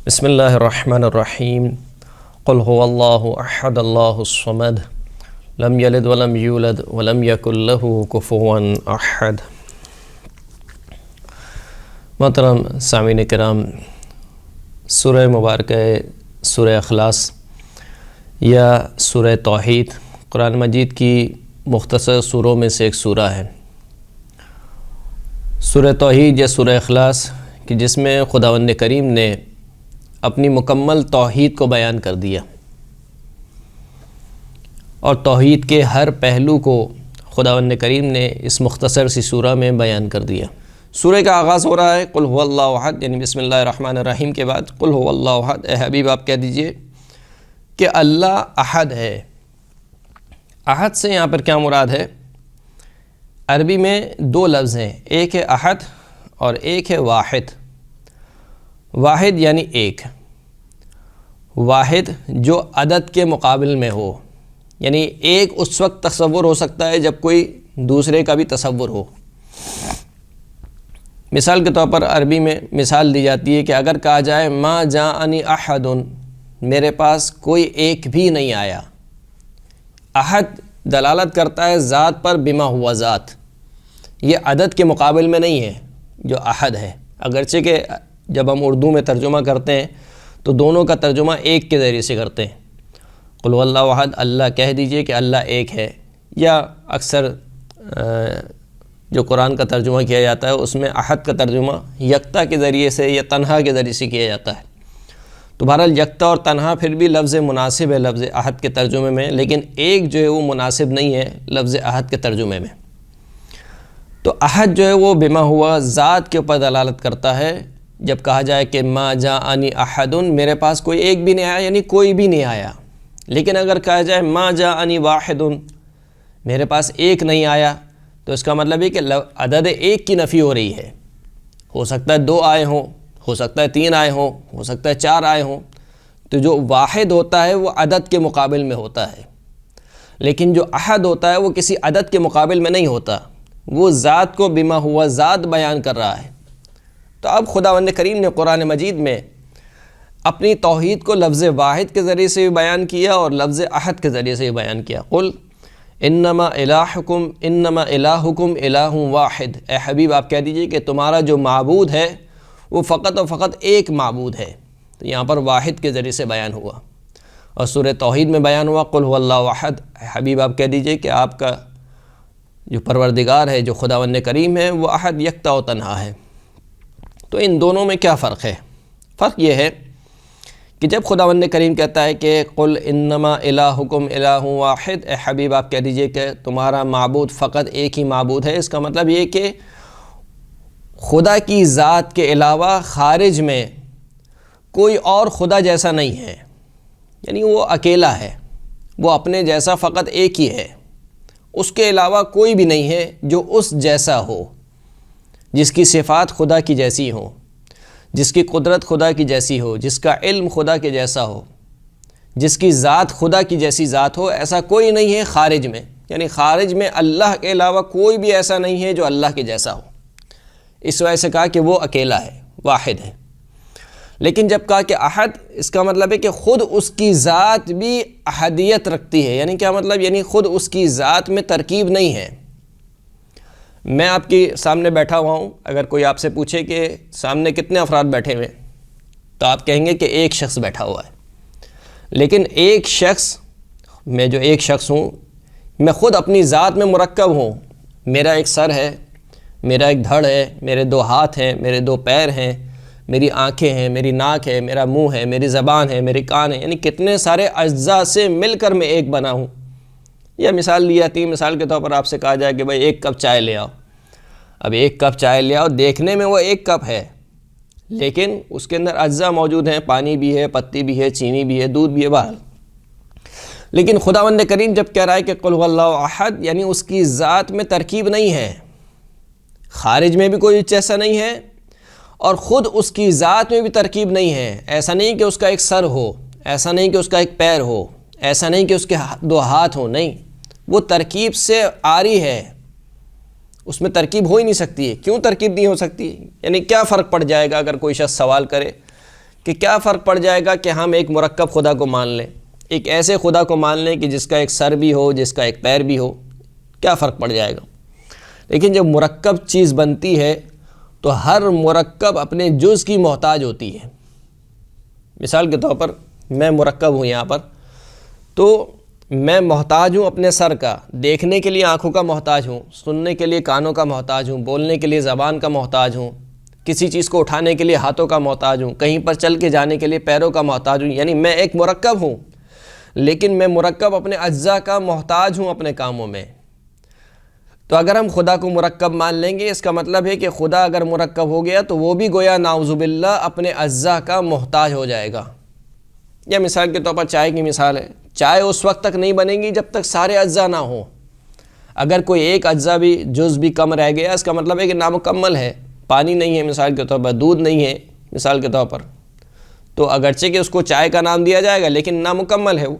بسم اللہ الرحمن الرحیم قل هو اللہ احد اللہ الصمد لم یلد ولم یولد ولم یکن لہ کفوا احد۔ محترم سامعین کرام، سورہ مبارکہ سورہ اخلاص یا سورہ توحید قرآن مجید کی مختصر سوروں میں سے ایک سورہ ہے۔ سورہ توحید یا سورہ اخلاص کہ جس میں خداوند کریم نے اپنی مکمل توحید کو بیان کر دیا اور توحید کے ہر پہلو کو خداوند کریم نے اس مختصر سی سورہ میں بیان کر دیا۔ سورہ کا آغاز ہو رہا ہے قل هو اللہ احد، یعنی بسم اللہ الرحمن الرحیم کے بعد قل هو اللہ احد۔ اے حبیب آپ کہہ دیجئے کہ اللہ احد ہے۔ احد سے یہاں پر کیا مراد ہے؟ عربی میں دو لفظ ہیں، ایک ہے احد اور ایک ہے واحد۔ واحد یعنی ایک، واحد جو عدد کے مقابل میں ہو، یعنی ایک اس وقت تصور ہو سکتا ہے جب کوئی دوسرے کا بھی تصور ہو۔ مثال کے طور پر عربی میں مثال دی جاتی ہے کہ اگر کہا جائے ما جاءنی احد، میرے پاس کوئی ایک بھی نہیں آیا۔ احد دلالت کرتا ہے ذات پر بما ہوا ذات، یہ عدد کے مقابل میں نہیں ہے جو احد ہے، اگرچہ کہ جب ہم اردو میں ترجمہ کرتے ہیں تو دونوں کا ترجمہ ایک کے ذریعے سے کرتے ہیں۔ قل هو اللہ احد، اللہ کہہ دیجئے کہ اللہ ایک ہے، یا اکثر جو قرآن کا ترجمہ کیا جاتا ہے اس میں احد کا ترجمہ یکتا کے ذریعے سے یا تنہا کے ذریعے سے کیا جاتا ہے۔ تو بہرحال یکتا اور تنہا پھر بھی لفظ مناسب ہے لفظ احد کے ترجمے میں، لیکن ایک جو ہے وہ مناسب نہیں ہے لفظ احد کے ترجمے میں۔ تو احد جو ہے وہ بما ہوا ذات کے اوپر دلالت کرتا ہے۔ جب کہا جائے کہ ما جاءنی احد، میرے پاس کوئی ایک بھی نہیں آیا، یعنی کوئی بھی نہیں آیا۔ لیکن اگر کہا جائے ما جاءنی واحد، میرے پاس ایک نہیں آیا، تو اس کا مطلب ہے کہ عدد ایک کی نفی ہو رہی ہے۔ ہو سکتا ہے دو آئے ہوں، ہو سکتا ہے تین آئے ہوں، ہو سکتا ہے چار آئے ہوں۔ تو جو واحد ہوتا ہے وہ عدد کے مقابل میں ہوتا ہے، لیکن جو احد ہوتا ہے وہ کسی عدد کے مقابل میں نہیں ہوتا، وہ ذات کو بما ہوا ذات بیان کر رہا ہے۔ تو اب خداوند کریم نے قرآن مجید میں اپنی توحید کو لفظ واحد کے ذریعے سے بھی بیان کیا اور لفظ احد کے ذریعے سے بھی بیان کیا۔ قل انما الہکم الہ واحد، اے حبیب آپ کہہ دیجئے کہ تمہارا جو معبود ہے وہ فقط و فقط ایک معبود ہے۔ تو یہاں پر واحد کے ذریعے سے بیان ہوا، اور سورہ توحید میں بیان ہوا قل هو اللہ احد، اے حبیب آپ کہہ دیجئے کہ آپ کا جو پروردگار ہے، جو خداوند کریم ہے، وہ احد یکتا و تنہا ہے۔ تو ان دونوں میں کیا فرق ہے؟ فرق یہ ہے کہ جب خداوند کریم کہتا ہے کہ قل انما الہکم الہ واحد، اے حبیب آپ کہہ دیجئے کہ تمہارا معبود فقط ایک ہی معبود ہے، اس کا مطلب یہ کہ خدا کی ذات کے علاوہ خارج میں کوئی اور خدا جیسا نہیں ہے، یعنی وہ اکیلا ہے، وہ اپنے جیسا فقط ایک ہی ہے، اس کے علاوہ کوئی بھی نہیں ہے جو اس جیسا ہو، جس کی صفات خدا کی جیسی ہوں، جس کی قدرت خدا کی جیسی ہو، جس کا علم خدا کے جیسا ہو، جس کی ذات خدا کی جیسی ذات ہو، ایسا کوئی نہیں ہے خارج میں، یعنی خارج میں اللہ کے علاوہ کوئی بھی ایسا نہیں ہے جو اللہ کے جیسا ہو۔ اس وجہ سے کہا کہ وہ اکیلا ہے، واحد ہے۔ لیکن جب کہا کہ احد، اس کا مطلب ہے کہ خود اس کی ذات بھی احدیت رکھتی ہے۔ یعنی کیا مطلب؟ یعنی خود اس کی ذات میں ترکیب نہیں ہے۔ میں آپ کے سامنے بیٹھا ہوا ہوں، اگر کوئی آپ سے پوچھے کہ سامنے کتنے افراد بیٹھے ہوئے تو آپ کہیں گے کہ ایک شخص بیٹھا ہوا ہے، لیکن ایک شخص، میں جو ایک شخص ہوں، میں خود اپنی ذات میں مرکب ہوں۔ میرا ایک سر ہے، میرا ایک دھڑ ہے، میرے دو ہاتھ ہیں، میرے دو پیر ہیں، میری آنکھیں ہیں، میری ناک ہے، میرا منہ ہے، میری زبان ہے، میرے کان ہیں، یعنی کتنے سارے اجزاء سے مل کر میں ایک بنا ہوں۔ یا مثال دی جاتی ہے، مثال کے طور پر آپ سے کہا جائے کہ بھائی ایک کپ چائے لے آؤ۔ اب ایک کپ چائے لے آؤ، دیکھنے میں وہ ایک کپ ہے، لیکن اس کے اندر اجزاء موجود ہیں، پانی بھی ہے، پتی بھی ہے، چینی بھی ہے، دودھ بھی ہے، بہرحال۔ لیکن خداوند کریم جب کہہ رہا ہے کہ قل هو اللہ احد، یعنی اس کی ذات میں ترکیب نہیں ہے، خارج میں بھی کوئی جیسا نہیں ہے اور خود اس کی ذات میں بھی ترکیب نہیں ہے۔ ایسا نہیں کہ اس کا ایک سر ہو، ایسا نہیں کہ اس کا ایک پیر ہو، ایسا نہیں کہ اس کے دو ہاتھ ہوں، نہیں، وہ ترکیب سے عاری ہے، اس میں ترکیب ہو ہی نہیں سکتی ہے۔ کیوں ترکیب نہیں ہو سکتی؟ یعنی کیا فرق پڑ جائے گا اگر کوئی شخص سوال کرے کہ کیا فرق پڑ جائے گا کہ ہم ایک مرکب خدا کو مان لیں، ایک ایسے خدا کو مان لیں کہ جس کا ایک سر بھی ہو، جس کا ایک پیر بھی ہو، کیا فرق پڑ جائے گا؟ لیکن جب مرکب چیز بنتی ہے تو ہر مرکب اپنے جز کی محتاج ہوتی ہے۔ مثال کے طور پر میں مرکب ہوں یہاں پر، تو میں محتاج ہوں اپنے سر کا، دیکھنے کے لیے آنکھوں کا محتاج ہوں، سننے کے لیے کانوں کا محتاج ہوں، بولنے کے لیے زبان کا محتاج ہوں، کسی چیز کو اٹھانے کے لیے ہاتھوں کا محتاج ہوں، کہیں پر چل کے جانے کے لیے پیروں کا محتاج ہوں، یعنی میں ایک مرکب ہوں، لیکن میں مرکب اپنے اجزاء کا محتاج ہوں اپنے کاموں میں۔ تو اگر ہم خدا کو مرکب مان لیں گے، اس کا مطلب ہے کہ خدا اگر مرکب ہو گیا تو وہ بھی گویا نعوذ باللہ اپنے اجزاء کا محتاج ہو جائے گا۔ یا مثال کے طور پر چائے کی مثال ہے، چائے اس وقت تک نہیں بنے گی جب تک سارے اجزاء نہ ہوں۔ اگر کوئی ایک اجزاء بھی جز بھی کم رہ گیا، اس کا مطلب ہے کہ نامکمل ہے۔ پانی نہیں ہے مثال کے طور پر، دودھ نہیں ہے مثال کے طور پر، تو اگرچہ کہ اس کو چائے کا نام دیا جائے گا لیکن نامکمل ہے وہ۔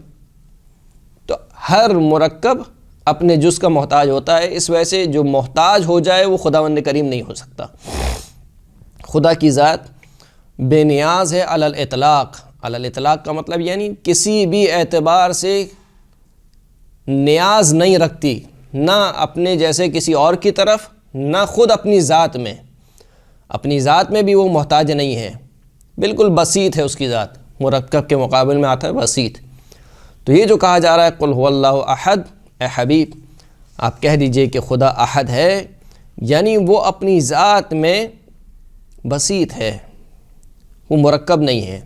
تو ہر مرکب اپنے جز کا محتاج ہوتا ہے، اس وجہ سے جو محتاج ہو جائے وہ خداوند کریم نہیں ہو سکتا۔ خدا کی ذات بے نیاز ہے علی الاطلاق۔ علی الاطلاق کا مطلب یعنی کسی بھی اعتبار سے نیاز نہیں رکھتی، نہ اپنے جیسے کسی اور کی طرف، نہ خود اپنی ذات میں۔ اپنی ذات میں بھی وہ محتاج نہیں ہے، بالکل بسیط ہے اس کی ذات، مرکب کے مقابل میں آتا ہے بسیط۔ تو یہ جو کہا جا رہا ہے قل هو اللہ احد، اے حبیب آپ کہہ دیجئے کہ خدا احد ہے، یعنی وہ اپنی ذات میں بسیط ہے، وہ مرکب نہیں ہے۔